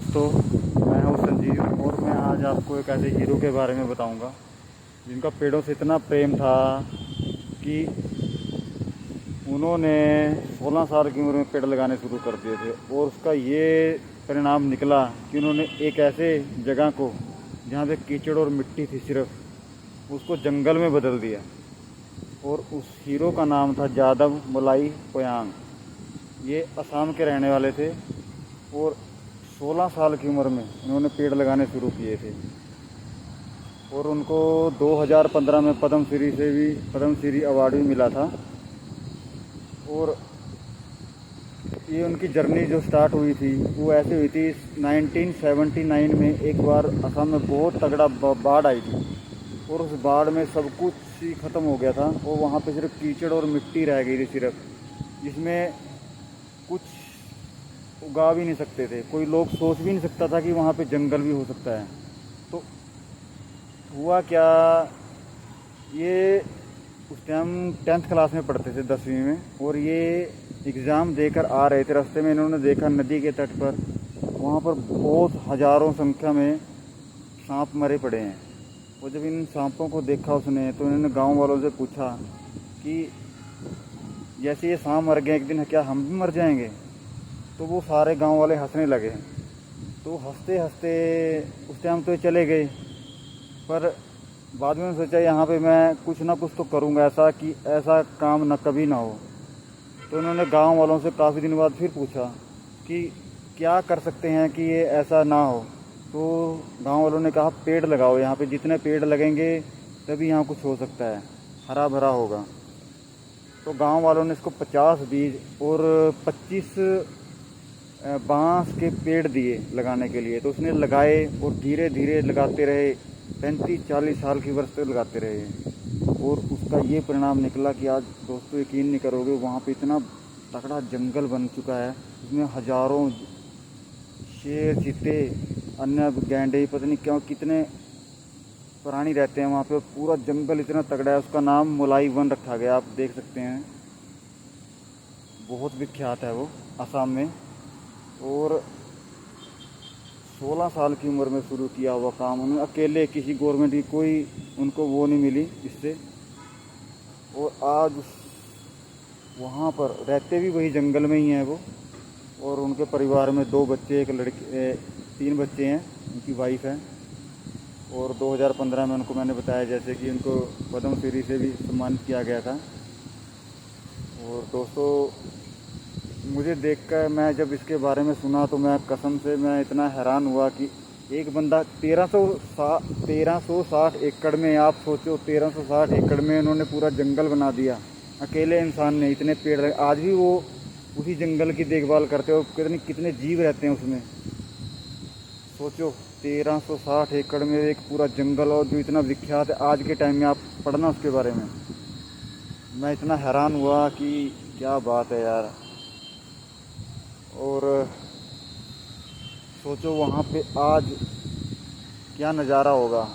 दोस्तों, मैं हूँ संजीव और मैं आज आपको एक ऐसे हीरो के बारे में बताऊंगा जिनका पेड़ों से इतना प्रेम था कि उन्होंने 16 साल की उम्र में पेड़ लगाने शुरू कर दिए थे। और उसका ये परिणाम निकला कि उन्होंने एक ऐसे जगह को जहाँ पे कीचड़ और मिट्टी थी सिर्फ, उसको जंगल में बदल दिया। और उस हीरो का नाम था जादव मोलाई पोयांग। ये असम के रहने वाले थे और 16 साल की उम्र में उन्होंने पेड़ लगाने शुरू किए थे। और उनको 2015 में पद्म श्री अवार्ड भी मिला था। और ये उनकी जर्नी जो स्टार्ट हुई थी वो ऐसे हुई थी 1979 में। एक बार असम में बहुत तगड़ा बाढ़ आई थी और उस बाढ़ में सब कुछ ही ख़त्म हो गया था और वहाँ पे सिर्फ कीचड़ और मिट्टी रह गई थी सिर्फ, जिसमें कुछ उगा भी नहीं सकते थे। कोई लोग सोच भी नहीं सकता था कि वहाँ पे जंगल भी हो सकता है। तो हुआ क्या, ये उस टाइम 10th क्लास में पढ़ते थे, 10वीं में। और ये एग्ज़ाम देकर आ रहे थे, रास्ते में इन्होंने देखा नदी के तट पर वहाँ पर बहुत हज़ारों संख्या में सांप मरे पड़े हैं। और जब इन सांपों को देखा उसने तो इन्होंने गांव वालों से पूछा कि जैसे ये सांप मर गए एक दिन क्या हम भी मर जाएंगे। तो वो सारे गांव वाले हंसने लगे। तो हंसते हंसते उस टाइम तो चले गए, पर बाद में सोचा यहाँ पे मैं कुछ ना कुछ तो करूँगा ऐसा कि ऐसा काम ना कभी ना हो। तो उन्होंने गांव वालों से काफ़ी दिन बाद फिर पूछा कि क्या कर सकते हैं कि ये ऐसा ना हो। तो गांव वालों ने कहा पेड़ लगाओ, यहाँ पे जितने पेड़ लगेंगे तभी यहाँ कुछ हो सकता है, हरा भरा होगा। तो गांव वालों ने इसको 50 बीज और 25 बांस के पेड़ दिए लगाने के लिए। तो उसने लगाए और धीरे धीरे लगाते रहे, 35-40 साल की वर्ष तक लगाते रहे। और उसका ये परिणाम निकला कि आज दोस्तों यकीन नहीं करोगे, वहाँ पे इतना तगड़ा जंगल बन चुका है। उसमें हज़ारों शेर, चीते, अन्य गैंडे, पता नहीं क्यों कितने प्राणी रहते हैं वहाँ पे। पूरा जंगल इतना तगड़ा है, उसका नाम मोलाई वन रखा गया। आप देख सकते हैं, बहुत विख्यात है वो असम में। और 16 साल की उम्र में शुरू किया हुआ काम उन्होंने अकेले, किसी गवर्नमेंट की कोई उनको वो नहीं मिली इससे। और आज वहाँ पर रहते भी वही जंगल में ही हैं वो। और उनके परिवार में 2 बच्चे, एक लड़के, 3 बच्चे हैं, उनकी वाइफ है। और 2015 में उनको मैंने बताया जैसे कि उनको पद्म श्री से भी सम्मानित किया गया था। और दोस्तों, मुझे देखकर मैं जब इसके बारे में सुना तो मैं कसम से मैं इतना हैरान हुआ कि एक बंदा 1360 एकड़ में, आप सोचो 1360 एकड़ में उन्होंने पूरा जंगल बना दिया अकेले इंसान ने। इतने पेड़ लगे, आज भी वो उसी जंगल की देखभाल करते हो। कितने जीव रहते हैं उसमें, सोचो 1360 एकड़ में एक पूरा जंगल, और जो इतना विख्यात है आज के टाइम में। आप पढ़ना उसके बारे में। मैं इतना हैरान हुआ कि क्या बात है यार। और सोचो वहाँ पे आज क्या नज़ारा होगा।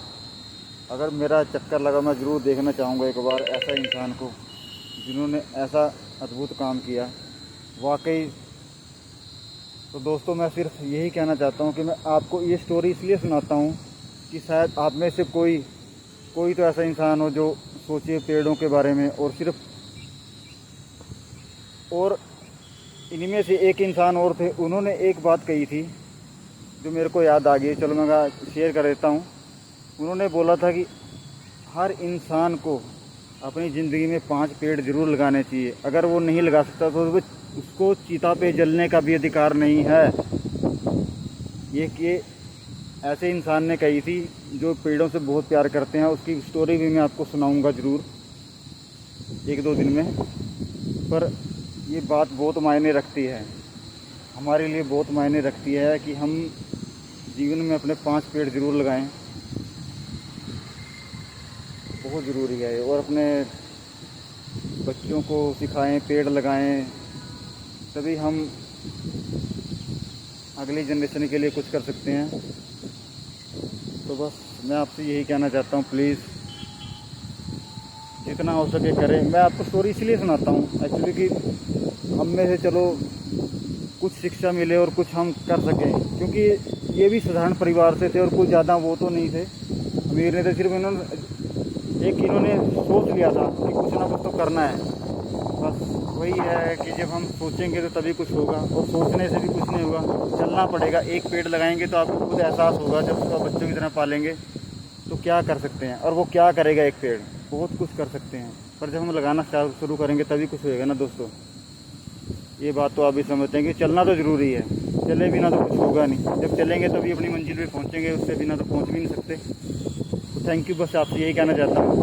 अगर मेरा चक्कर लगा मैं ज़रूर देखना चाहूँगा एक बार ऐसा इंसान को जिन्होंने ऐसा अद्भुत काम किया, वाकई। तो दोस्तों, मैं सिर्फ यही कहना चाहता हूँ कि मैं आपको ये स्टोरी इसलिए सुनाता हूँ कि शायद आप में से कोई तो ऐसा इंसान हो जो सोचे पेड़ों के बारे में। और सिर्फ, और इनमें से एक इंसान और थे, उन्होंने एक बात कही थी जो मेरे को याद आ गई। चलो मैं शेयर कर देता हूँ। उन्होंने बोला था कि हर इंसान को अपनी ज़िंदगी में 5 पेड़ ज़रूर लगाने चाहिए। अगर वो नहीं लगा सकता तो उसको चिता पे जलने का भी अधिकार नहीं है। ये कि ऐसे इंसान ने कही थी जो पेड़ों से बहुत प्यार करते हैं। उसकी स्टोरी भी मैं आपको सुनाऊंगा ज़रूर 1-2 दिन में। पर ये बात बहुत मायने रखती है, हमारे लिए बहुत मायने रखती है कि हम जीवन में अपने 5 पेड़ ज़रूर लगाएं, बहुत ज़रूरी है। और अपने बच्चों को सिखाएं पेड़ लगाएं, तभी हम अगली जनरेशन के लिए कुछ कर सकते हैं। तो बस मैं आपसे यही कहना चाहता हूँ, प्लीज़ जितना हो सके करें। मैं आपको स्टोरी इसलिए सुनाता हूँ एक्चुअली कि हम में से चलो कुछ शिक्षा मिले और कुछ हम कर सकें, क्योंकि ये भी साधारण परिवार से थे और कुछ ज़्यादा वो तो नहीं थे, अमीर नहीं थे। सिर्फ इन्होंने सोच लिया था कि कुछ ना कुछ तो करना है। बस वही है कि जब हम सोचेंगे तो तभी कुछ होगा, और सोचने से भी कुछ नहीं होगा, चलना पड़ेगा। एक पेड़ लगाएंगे तो आपको खुद एहसास होगा, जब उसका बच्चों की तरह पालेंगे तो क्या कर सकते हैं, और वो क्या करेगा। एक पेड़ बहुत कुछ कर सकते हैं, पर जब हम लगाना शुरू करेंगे तभी कुछ होएगा ना दोस्तों। ये बात तो आप भी समझते हैं कि चलना तो ज़रूरी है, चले बिना तो कुछ होगा नहीं। जब चलेंगे तभी अपनी मंजिल पे पहुंचेंगे, उससे बिना तो पहुंच भी नहीं सकते। तो थैंक यू, बस आपसे यही कहना चाहता हूँ,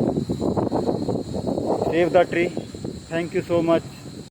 save the tree. Thank you so much.